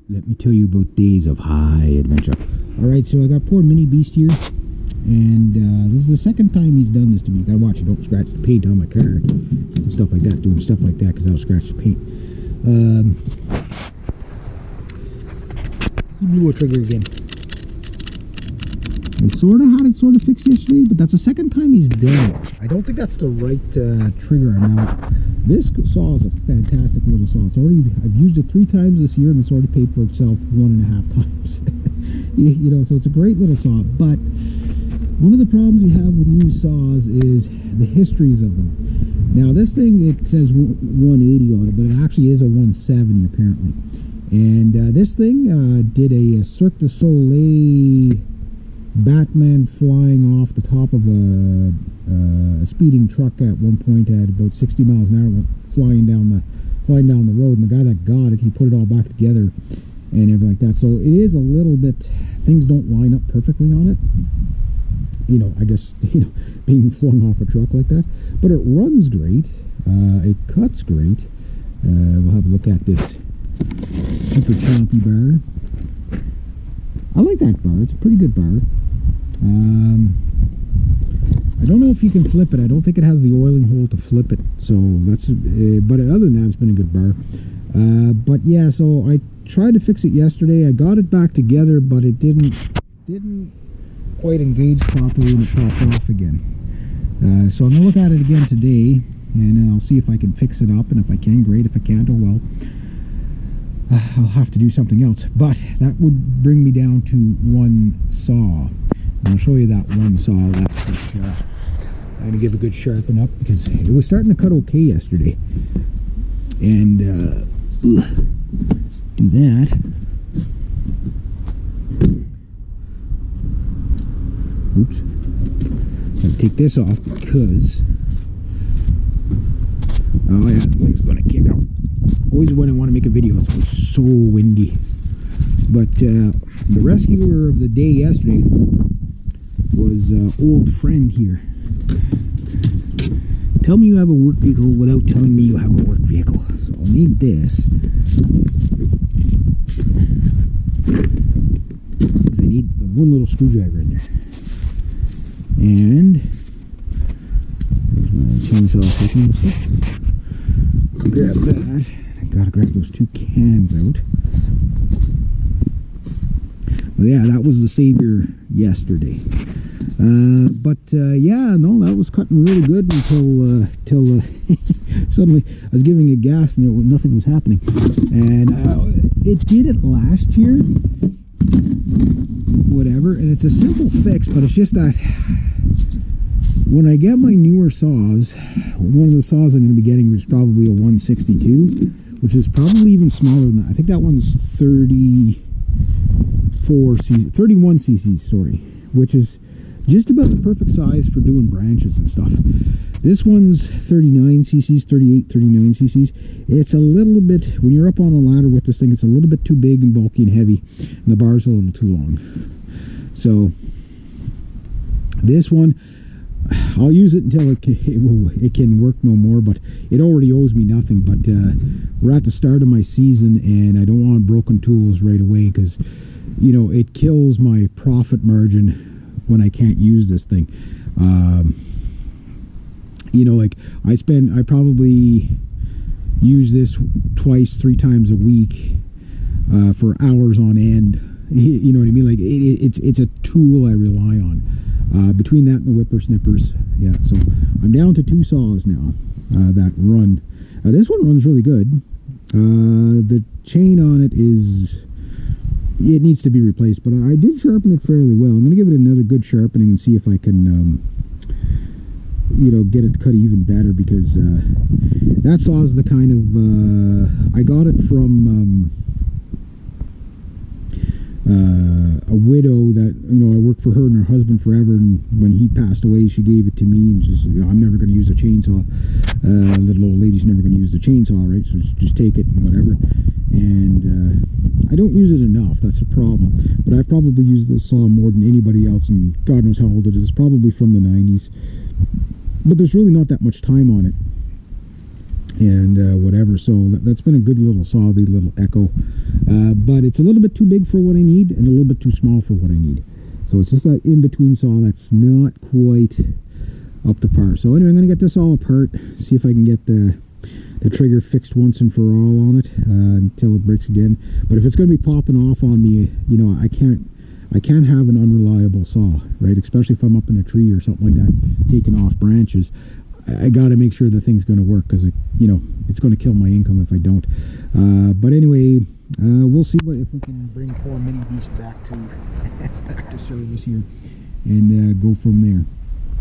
Let me tell you about days of high adventure. Alright, so I got poor Mini Beast here, and this is the second time he's done this to me. Gotta watch it, don't scratch the paint on my car and stuff like that, doing stuff like that, because that'll scratch the paint. He blew a trigger again. I sort of had it sort of fixed yesterday, but that's the second time he's done it. I don't think that's the right trigger amount. This saw is a fantastic little saw. It's already, I've used it 3 times this year, and it's already paid for itself 1.5 times. You know, so it's a great little saw. But one of the problems you have with used saws is the histories of them. Now this thing, it says 180 on it, but it actually is a 170 apparently. And this thing did a Cirque du Soleil Batman flying off the top of a speeding truck at one point at about 60 miles an hour, went flying down the road, and the guy that got it, he put it all back together and everything like that. So it is a little bit, things don't line up perfectly on it, you know, I guess, you know, being flung off a truck like that, but it runs great, it cuts great. We'll have a look at this super chompy bar. I like that bar, it's a pretty good bar. I don't know if you can flip it. I don't think it has the oiling hole to flip it. So that's, but other than that, it's been a good bar. But yeah, so I tried to fix it yesterday. I got it back together, but it didn't quite engage properly, and it popped off again. So I'm gonna look at it again today, and I'll see if I can fix it up. And if I can, great. If I can't, oh well. I'll have to do something else. But that would bring me down to one saw. And I'll show you that one saw. I'm going to give a good sharpen up, because it was starting to cut okay yesterday. And do that. Oops. Got to take this off because, oh yeah, the wind's going to kick out. Always when I want to make a video, it's so windy. But the rescuer of the day yesterday was an old friend here. Tell me you have a work vehicle without telling me you have a work vehicle. So I'll need this, because I need the one little screwdriver in there. And there's my chainsaw hooking. Grab that. Gotta grab those 2 cans out. But yeah, that was the savior yesterday. Yeah, no, that was cutting really good until suddenly I was giving it gas and nothing was happening. And it did it last year, whatever. And it's a simple fix, but it's just that when I get my newer saws, one of the saws I'm going to be getting is probably a 162. Which is probably even smaller than that. I think that one's 31 cc's, sorry, which is just about the perfect size for doing branches and stuff. This one's 39 cc's, 38, 39 cc's. It's a little bit, when you're up on a ladder with this thing, it's a little bit too big and bulky and heavy, and the bar's a little too long. So this one, I'll use it until it can work no more, but it already owes me nothing. But we're at the start of my season, and I don't want broken tools right away, because, you know, it kills my profit margin when I can't use this thing. You know, like I probably use this 2-3 times a week for hours on end. You know what I mean? Like it's a tool I rely on. Between that and the whippersnippers, yeah. So I'm down to 2 saws now that run. This one runs really good. The chain on it needs to be replaced, but I did sharpen it fairly well. I'm going to give it another good sharpening and see if I can, you know, get it to cut even better, because that saw is the kind of I got it from a widow that, you know, I worked for her and her husband forever, and when he passed away, she gave it to me, and just, you know, I'm never going to use a chainsaw. Little old lady's never going to use the chainsaw, right? So just take it and whatever. And I don't use it enough. That's the problem. But I probably use this saw more than anybody else, and God knows how old it is. It's probably from the 90s. But there's really not that much time on it. and whatever. So that's been a good little saw, the little Echo, but it's a little bit too big for what I need and a little bit too small for what I need. So it's just that in-between saw that's not quite up to par. So anyway, I'm going to get this all apart, see if I can get the trigger fixed once and for all on it until it breaks again. But if it's going to be popping off on me, you know, I can't have an unreliable saw, right? Especially if I'm up in a tree or something like that, taking off branches. I got to make sure the thing's going to work, because you know, it's going to kill my income if I don't. But anyway, we'll see if we can bring poor Mini Beast back to service here and go from there.